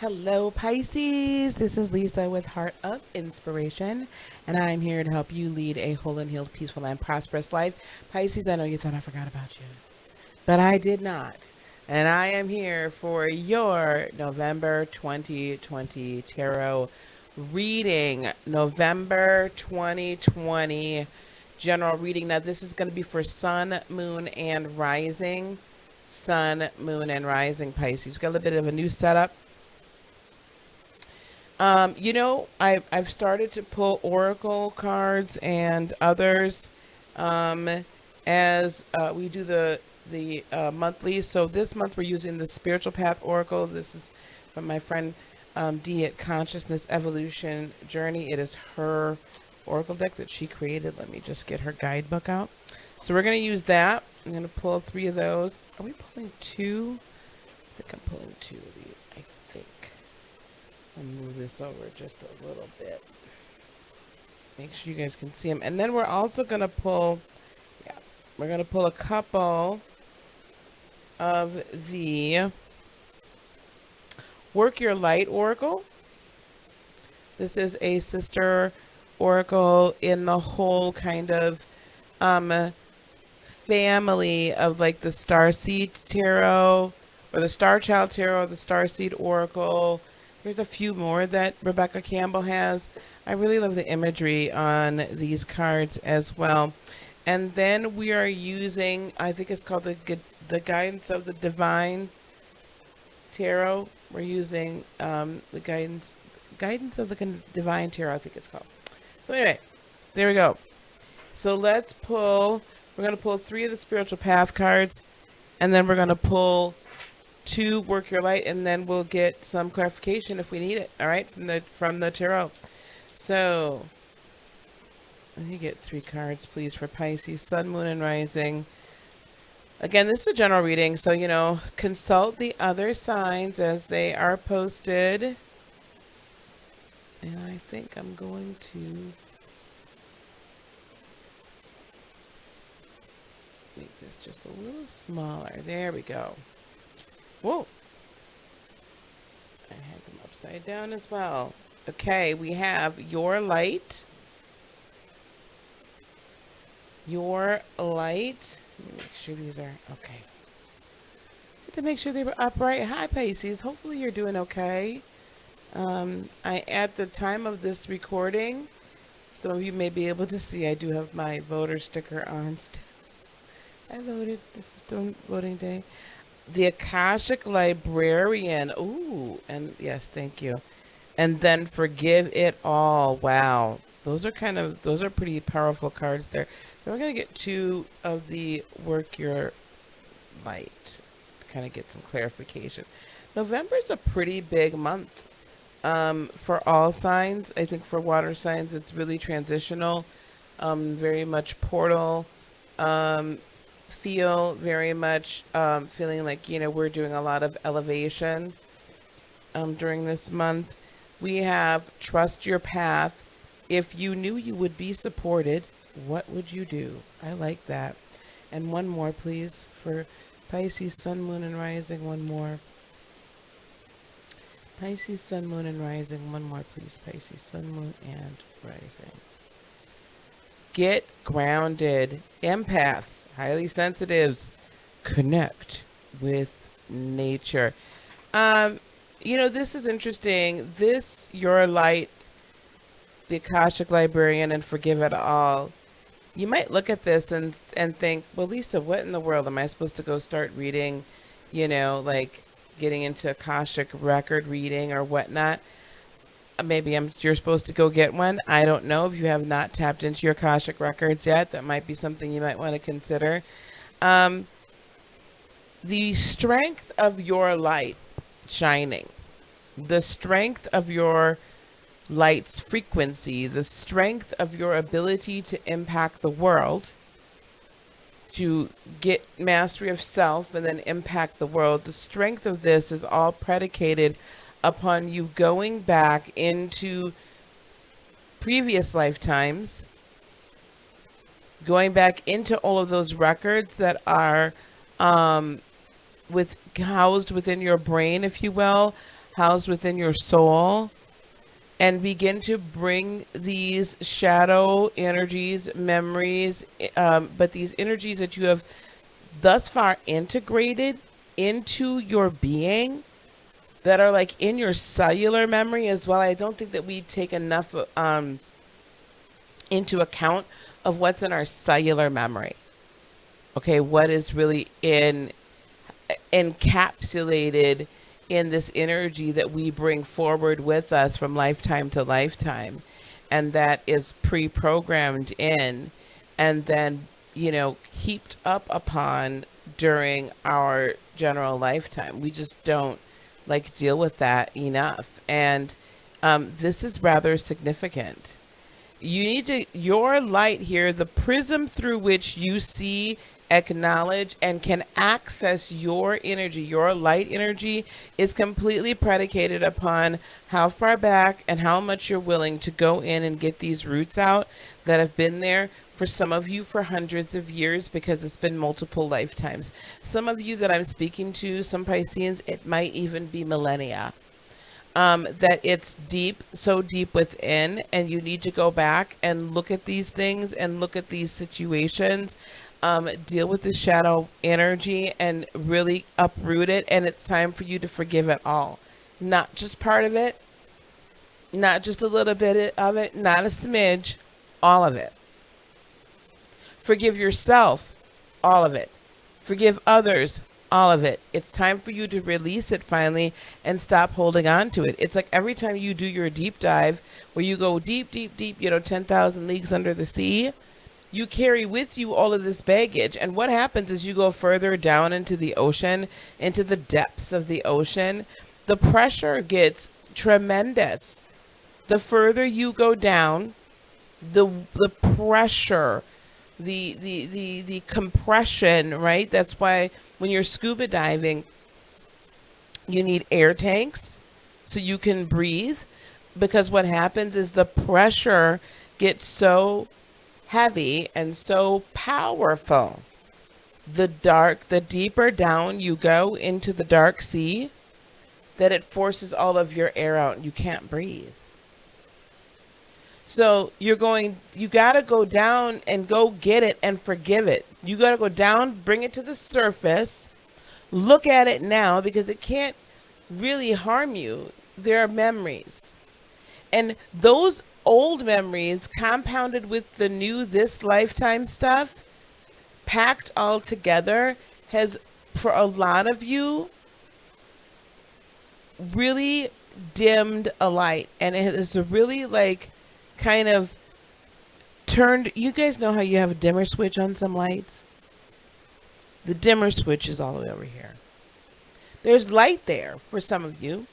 Hello, Pisces. This is Lisa with Heart of Inspiration, and I'm here to help you lead a whole and healed, peaceful, and prosperous life. Pisces, I know you thought I forgot about you, but I did not. And I am here for your November 2020 tarot reading. November 2020 general reading. Now, this is going to be for Sun, Moon, and Rising. Sun, Moon, and Rising, Pisces. We've got a little bit of a new setup. I've started to pull oracle cards and others as we do the monthly. So this month we're using the Spiritual Path Oracle. This is from my friend Dee at Consciousness Evolution Journey. It is her oracle deck that she created. Let me just get her guidebook out. So we're going to use that. I'm going to pull 3 of those. Are we pulling 2? I think I'm pulling 2 of these. I think. I'll move this over just a little bit. Make sure you guys can see them. And then we're also going to pull, we're going to pull a couple of the Work Your Light Oracle. This is a sister oracle in the whole kind of family of like the Starseed Tarot or the Star Child Tarot, the Starseed Oracle. There's a few more that Rebecca Campbell has. I really love the imagery on these cards as well. And then we are using, I think it's called the Guidance of the Divine Tarot. We're using the Guidance of the Divine Tarot, I think it's called. So anyway, there we go. So let's pull, we're going to pull 3 of the Spiritual Path cards, and then we're going to pull 2 Work Your Light, and then we'll get some clarification if we need it, all right, from the tarot. So let me get 3 cards, please, for Pisces, Sun, Moon, and Rising. Again, this is a general reading, so, consult the other signs as they are posted. And I think I'm going to make this just a little smaller. There we go. Whoa. I had them upside down as well. Okay, we have Your Light. Your Light. Let me make sure these are okay. To make sure they were upright. Hi, Pisces. Hopefully you're doing okay. At the time of this recording, some of you may be able to see I do have my voter sticker on still. I voted. This is still voting day. The Akashic Librarian. Ooh, and yes, thank you. And then Forgive It All. Wow. Those are pretty powerful cards there. Then we're going to get 2 of the Work Your Light to kind of get some clarification. November is a pretty big month for all signs. I think for water signs, it's really transitional, very much portal. Feel very much feeling like we're doing a lot of elevation during this month. We have Trust Your Path. If you knew you would be supported, what would you do? I like that. And one more, please, for Pisces, Sun, Moon, and Rising. One more. Pisces, Sun, Moon, and Rising. One more, please. Pisces, Sun, Moon, and Rising. Get grounded. Empaths, highly sensitives, connect with nature. This is interesting. This Your Light, the Akashic Librarian, and Forgive It All. You might look at this and think, well, Lisa, what in the world am I supposed to go start reading? Like getting into Akashic record reading or whatnot. Maybe you're supposed to go get one. I don't know. If you have not tapped into your Akashic records yet, that might be something you might want to consider. The strength of your light shining, the strength of your light's frequency, the strength of your ability to impact the world, to get mastery of self and then impact the world. The strength of this is all predicated upon you going back into previous lifetimes, going back into all of those records that are housed within your brain, if you will, housed within your soul, and begin to bring these shadow energies, memories, but these energies that you have thus far integrated into your being, that are like in your cellular memory as well. I don't think that we take enough into account of what's in our cellular memory. Okay, what is really encapsulated in this energy that we bring forward with us from lifetime to lifetime, and that is pre-programmed in, and then, you know, heaped up upon during our general lifetime. We just don't like deal with that enough, and this is rather significant. You need to, your light here, the prism through which you see, acknowledge, and can access your energy, your light energy, is completely predicated upon how far back and how much you're willing to go in and get these roots out that have been there for some of you for hundreds of years, because it's been multiple lifetimes. Some of you that I'm speaking to, some Pisceans, it might even be millennia. That it's deep, so deep within, and you need to go back and look at these things and look at these situations, deal with the shadow energy and really uproot it. And it's time for you to forgive it all, not just part of it, not just a little bit of it, not a smidge, all of it. Forgive yourself, all of it. Forgive others, all of it. It's time for you to release it finally and stop holding on to it. It's like every time you do your deep dive, where you go deep, deep, deep, 10,000 leagues under the sea, you carry with you all of this baggage. And what happens is you go further down into the ocean, into the depths of the ocean, the pressure gets tremendous. The further you go down, the pressure, the compression, right? That's why when you're scuba diving, you need air tanks so you can breathe, because what happens is the pressure gets so heavy and so powerful. The deeper down you go into the dark sea, that it forces all of your air out and you can't breathe. So you got to go down and go get it and forgive it. You got to go down, bring it to the surface, look at it now, because it can't really harm you. There are memories. And those old memories compounded with the new this lifetime stuff, packed all together, has, for a lot of you, really dimmed a light. And it is really like kind of turned, you guys know how you have a dimmer switch on some lights? The dimmer switch is all the way over here. There's light there for some of you.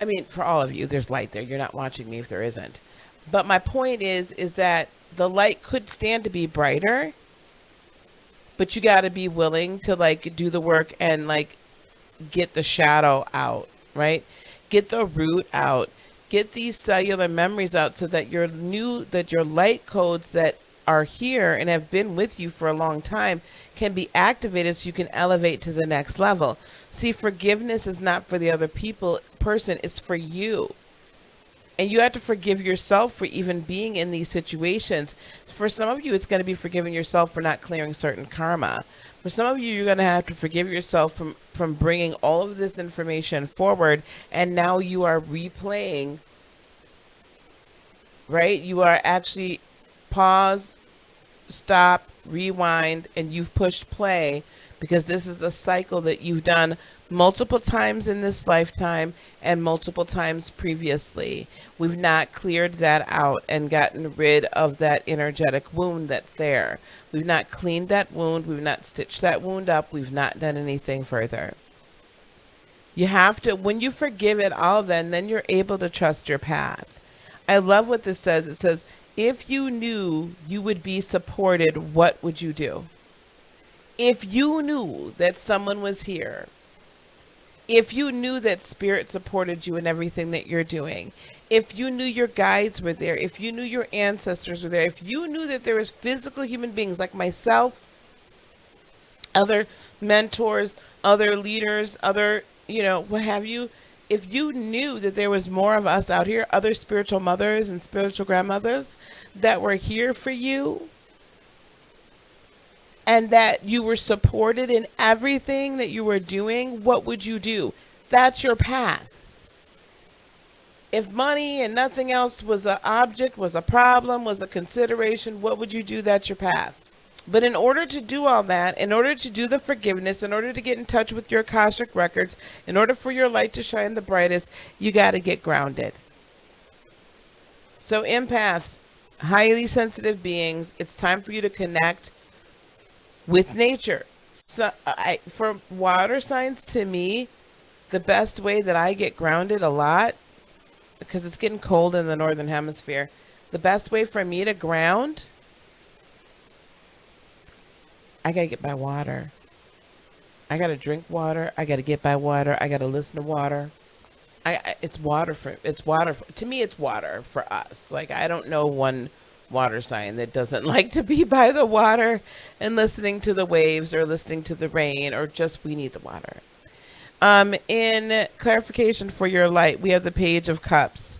I mean, for all of you, there's light there. You're not watching me if there isn't. But my point is that the light could stand to be brighter, but you got to be willing to like do the work and like get the shadow out, right? Get the root out. Get these cellular memories out so that your light codes that are here and have been with you for a long time can be activated so you can elevate to the next level. See, forgiveness is not for the other person, it's for you. And you have to forgive yourself for even being in these situations. For some of you, it's going to be forgiving yourself for not clearing certain karma. For some of you, you're going to have to forgive yourself from bringing all of this information forward, and now you are replaying, right? You are actually pause, stop, rewind, and you've pushed play, because this is a cycle that you've done multiple times in this lifetime and multiple times previously. We've not cleared that out and gotten rid of that energetic wound that's there. We've not cleaned that wound. We've not stitched that wound up. We've not done anything further. You have to, when you forgive it all, then you're able to trust your path. I love what this says. It says, if you knew you would be supported, what would you do? If you knew that someone was here, if you knew that spirit supported you in everything that you're doing, if you knew your guides were there, if you knew your ancestors were there, if you knew that there was physical human beings like myself, other mentors, other leaders, other what have you, if you knew that there was more of us out here, other spiritual mothers and spiritual grandmothers that were here for you, and that you were supported in everything that you were doing, what would you do? That's your path. If money and nothing else was an object, was a problem, was a consideration, what would you do? That's your path. But in order to do all that, in order to do the forgiveness, in order to get in touch with your Akashic records, in order for your light to shine the brightest, you got to get grounded. So empaths, highly sensitive beings, it's time for you to connect with nature. So, for water signs, to me, the best way that I get grounded a lot, because it's getting cold in the northern hemisphere, the best way for me to ground, I gotta get by water. I gotta drink water. I gotta get by water. I gotta listen to water. It's water for to me. It's water for us. Like, I don't know one water sign that doesn't like to be by the water and listening to the waves or listening to the rain, or just we need the water. In clarification for your light, we have the Page of Cups.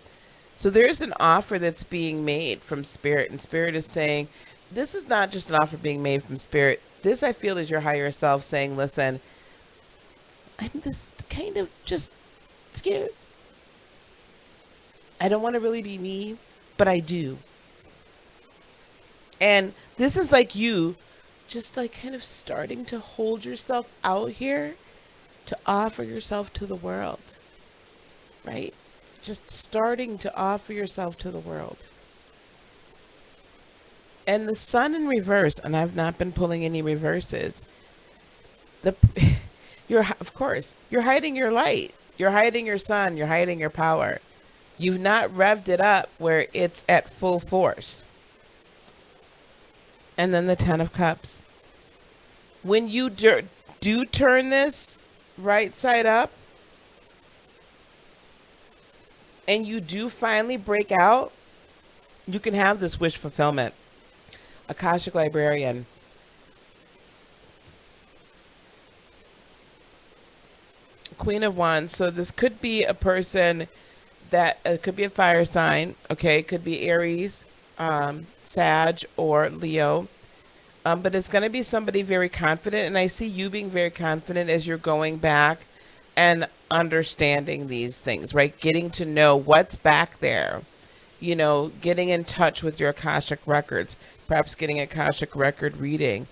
So there's an offer that's being made from Spirit, and Spirit is saying, this is not just an offer being made from Spirit. This, I feel, is your higher self saying, listen, I'm this kind of just scared. I don't want to really be me, but I do. And this is like you just like kind of starting to hold yourself out here to offer yourself to the world, right? Just starting to offer yourself to the world. And the Sun in reverse, and I've not been pulling any reverses. Of course, you're hiding your light. You're hiding your sun. You're hiding your power. You've not revved it up where it's at full force. And then the Ten of Cups. When you do turn this right side up, and you do finally break out, you can have this wish fulfillment. Akashic Librarian. Queen of Wands. So this could be a person that could be a fire sign. Okay, it could be Aries, Sag, or Leo. But it's going to be somebody very confident, and I see you being very confident as you're going back and understanding these things, right? Getting to know what's back there, getting in touch with your Akashic records, perhaps getting Akashic record reading.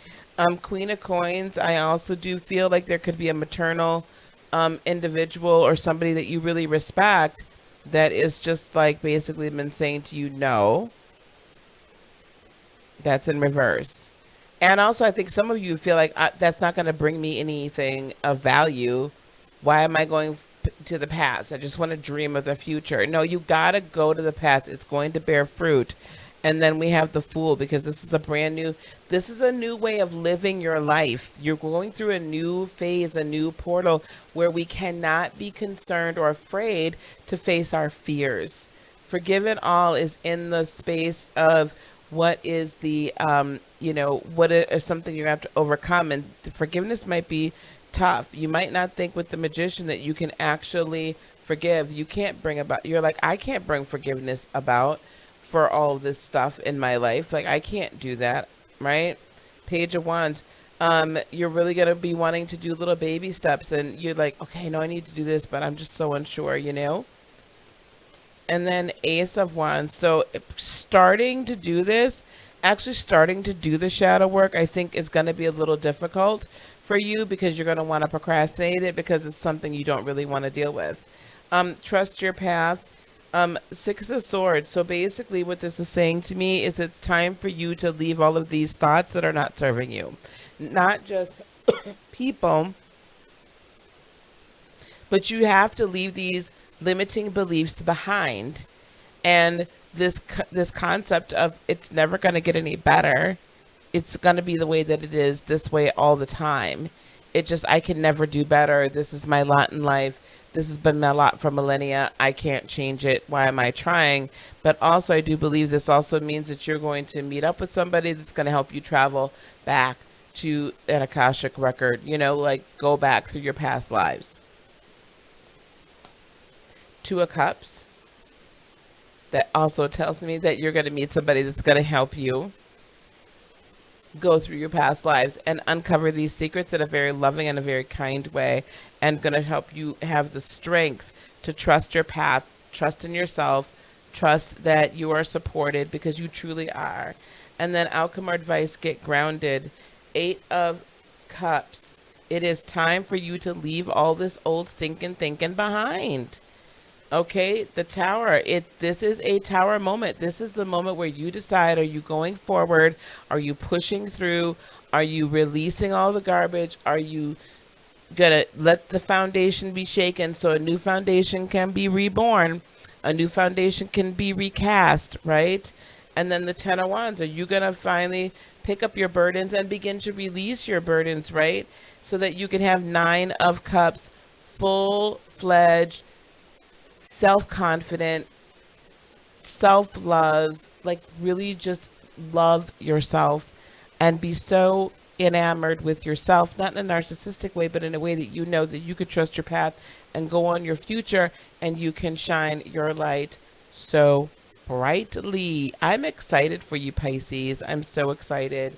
Queen of Coins, I also do feel like there could be a maternal individual or somebody that you really respect that is just like basically been saying to you, no. That's in reverse. And also, I think some of you feel like that's not going to bring me anything of value. Why am I going to the past? I just want to dream of the future. No, you got to go to the past. It's going to bear fruit. And then we have the Fool, because this is a new way of living your life. You're going through a new phase, a new portal where we cannot be concerned or afraid to face our fears. Forgive it all is in the space of what is the, what is something you have to overcome. And the forgiveness might be tough. You might not think with the Magician that you can actually forgive. You can't bring about, you're like, I can't bring forgiveness about for all of this stuff in my life. Like, I can't do that, right? Page of Wands. You're really going to be wanting to do little baby steps, and you're like, okay, no, I need to do this, but I'm just so unsure, And then Ace of Wands. So starting to do this, actually starting to do the shadow work, I think is going to be a little difficult for you, because you're going to want to procrastinate it because it's something you don't really want to deal with. Trust your path. Six of Swords. So basically what this is saying to me is it's time for you to leave all of these thoughts that are not serving you. Not just people, but you have to leave these limiting beliefs behind. And this concept of it's never going to get any better. It's going to be the way that it is this way all the time. I can never do better. This is my lot in life. This has been my lot for millennia. I can't change it. Why am I trying? But also, I do believe this also means that you're going to meet up with somebody that's going to help you travel back to an Akashic record, like go back through your past lives. Two of Cups. That also tells me that you're going to meet somebody that's going to help you go through your past lives and uncover these secrets in a very loving and a very kind way, and going to help you have the strength to trust your path, trust in yourself, trust that you are supported because you truly are. And then outcome or advice, get grounded. Eight of Cups. It is time for you to leave all this old stinking thinking behind. Okay, the Tower. This is a Tower moment. This is the moment where you decide, are you going forward? Are you pushing through? Are you releasing all the garbage? Are you gonna let the foundation be shaken so a new foundation can be reborn? A new foundation can be recast, right? And then the Ten of Wands. Are you gonna finally pick up your burdens and begin to release your burdens, right? So that you can have Nine of Cups, full-fledged, self-confident, self-love, like really just love yourself and be so enamored with yourself, not in a narcissistic way, but in a way that you know that you could trust your path and go on your future, and you can shine your light so brightly. I'm excited for you, Pisces. I'm so excited.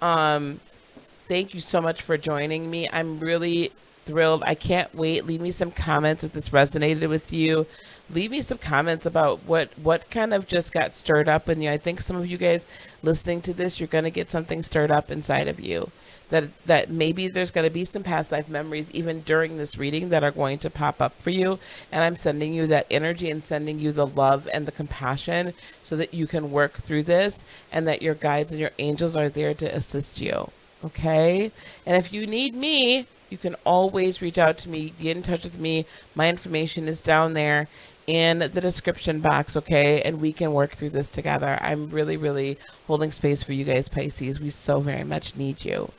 Thank you so much for joining me. I'm really thrilled. I can't wait. Leave me some comments if this resonated with you. Leave me some comments about what kind of just got stirred up in you. I think some of you guys listening to this, you're going to get something stirred up inside of you. That maybe there's going to be some past life memories even during this reading that are going to pop up for you. And I'm sending you that energy and sending you the love and the compassion so that you can work through this, and that your guides and your angels are there to assist you. Okay? And if you need me, you can always reach out to me, get in touch with me. My information is down there in the description box, okay? And we can work through this together. I'm really, really holding space for you guys, Pisces. We so very much need you.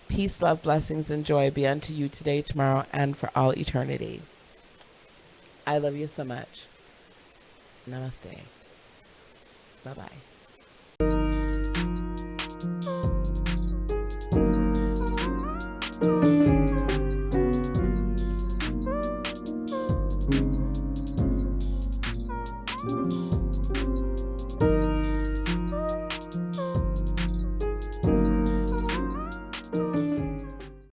Peace, love, blessings, and joy be unto you today, tomorrow, and for all eternity. I love you so much. Namaste. Bye-bye.